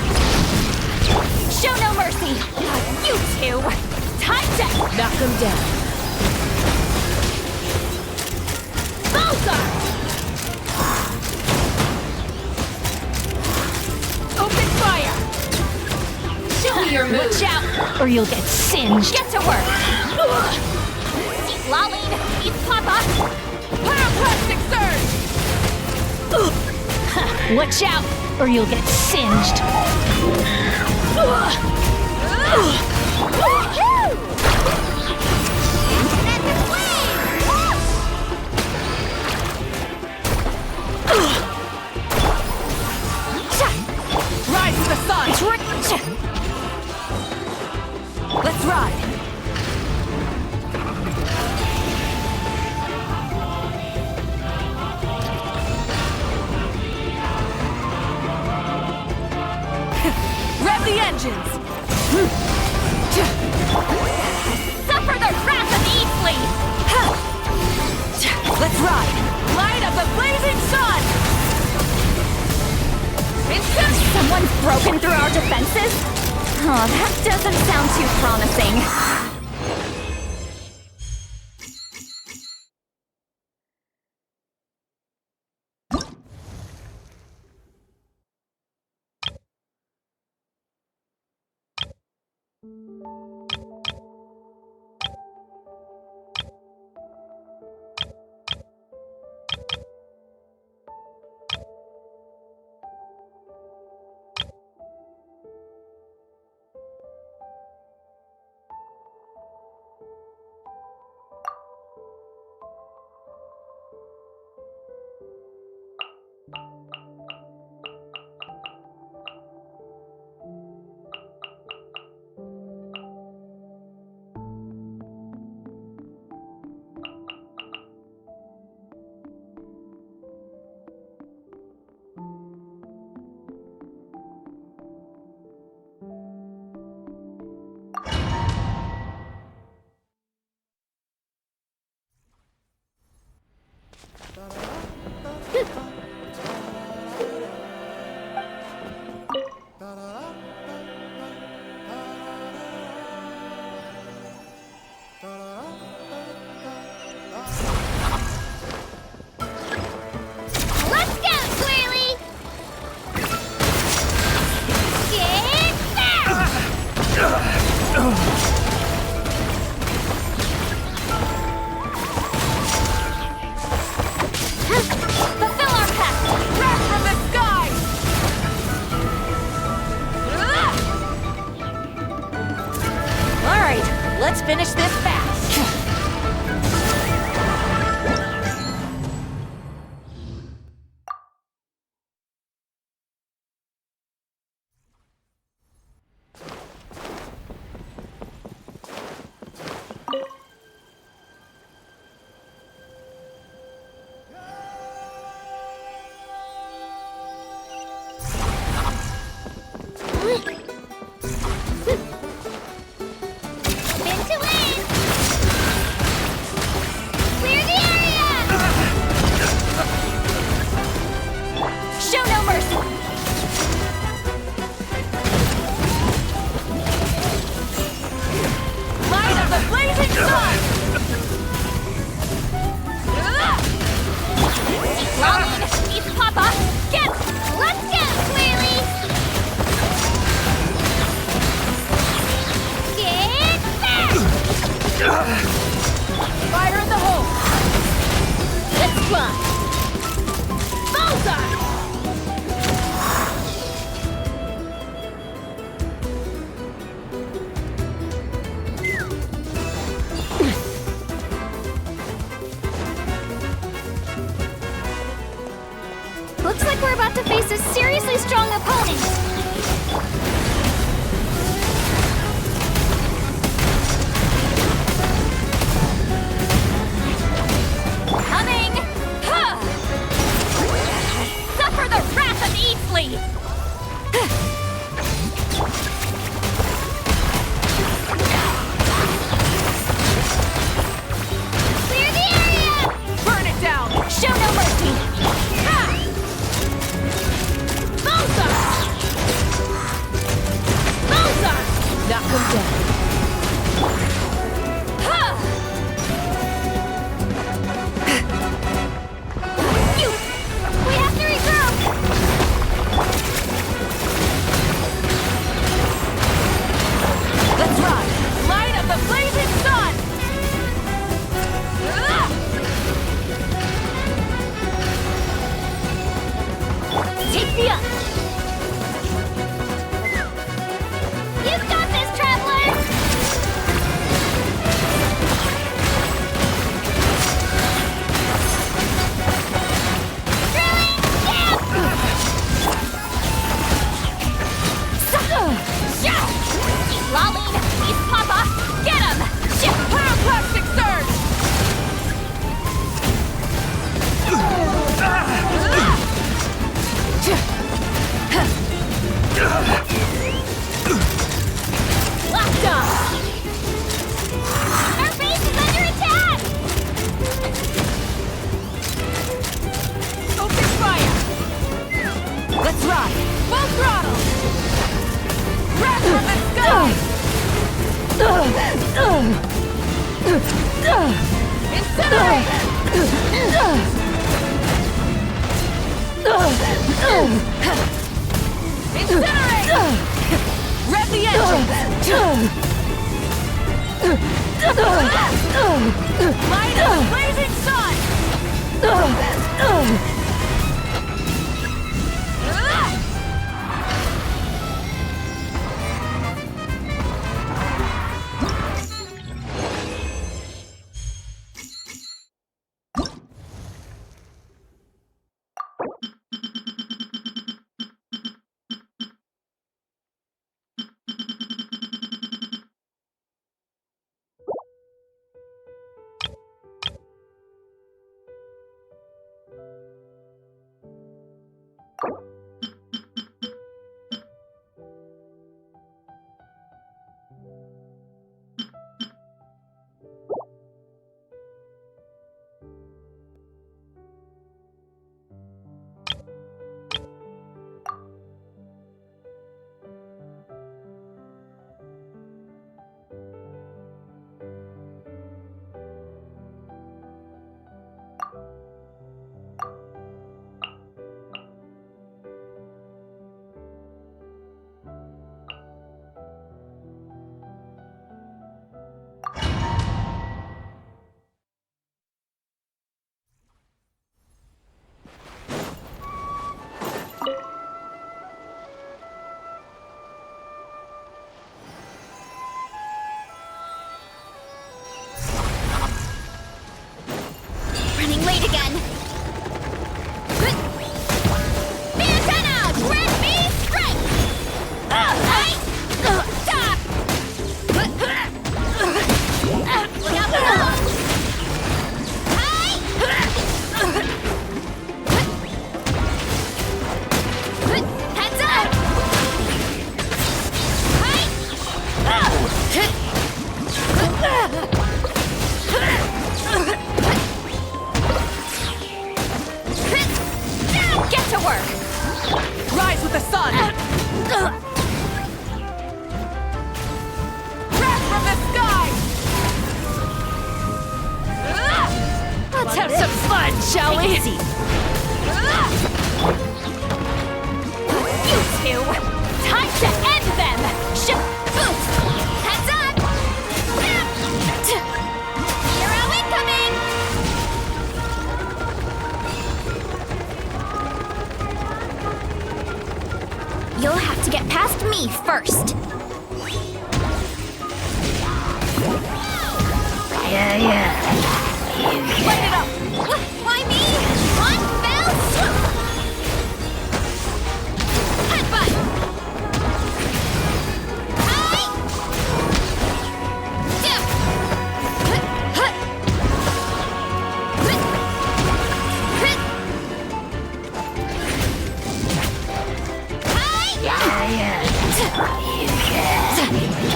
Show no mercy! You two! Time to Knock him down. Bullseye! Open fire! Show me your move! Watch out, or you'll get singed! Get to work! See Laline, eat Papa! Pyroclastic surge! Watch out, or you'll get singed! Rise to the sun! Let's ride! pin through our defenses? Oh, that doesn't sound too promising. Let's finish this fast. Fire in the hole! Let's fly! Bullseye! Looks like we're about to face a seriously strong opponent. Coming! Huh! Suffer the wrath of Eastleigh! Clear the area! Burn it down! Show no mercy! Ha! Bullseye! Incinerate! Rev the engines! Light up blazing sun! Running late again. The antenna! Grant me strength! Right! Stop! Look out below! Heads up! Get to work! Rise with the sun! Wrath from the sky! Let's have some fun, shall we? You two! Time to end them! Boost! Heads up! Hero incoming! You'll have to get past me first. Yeah. Light it up! Why me? One fell swoop! Headbutt! Hi! Dip!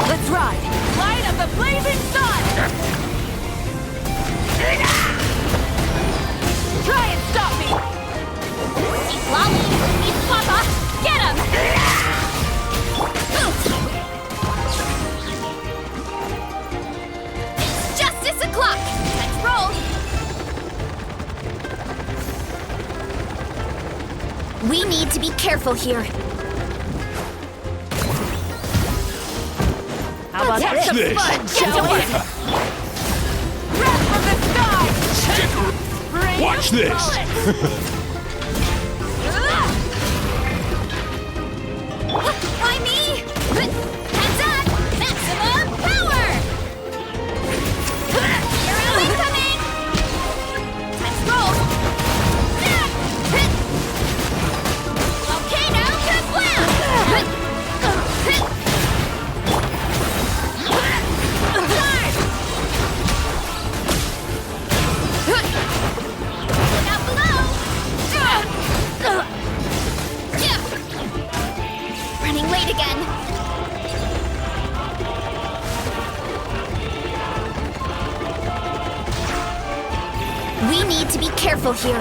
Let's ride! Light of the blazing sun! Try and stop me! Lolly! Eat Papa! Get him! It's justice o'clock! Let's roll! We need to be careful here. How about Let's have this? some fun, shall we? Wrath from the sky! Rain Watch of this! Why me? Heads up! Maximum power! Hero incoming! Let's roll! Volcano kablam! Charge! Look out below! Running late again. We need to be careful here.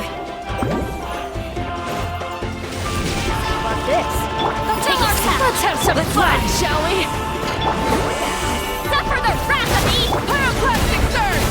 How about this? Take our path. Let's have some fun, shall we? Suffer the wrath of me! Pyroclastic surge!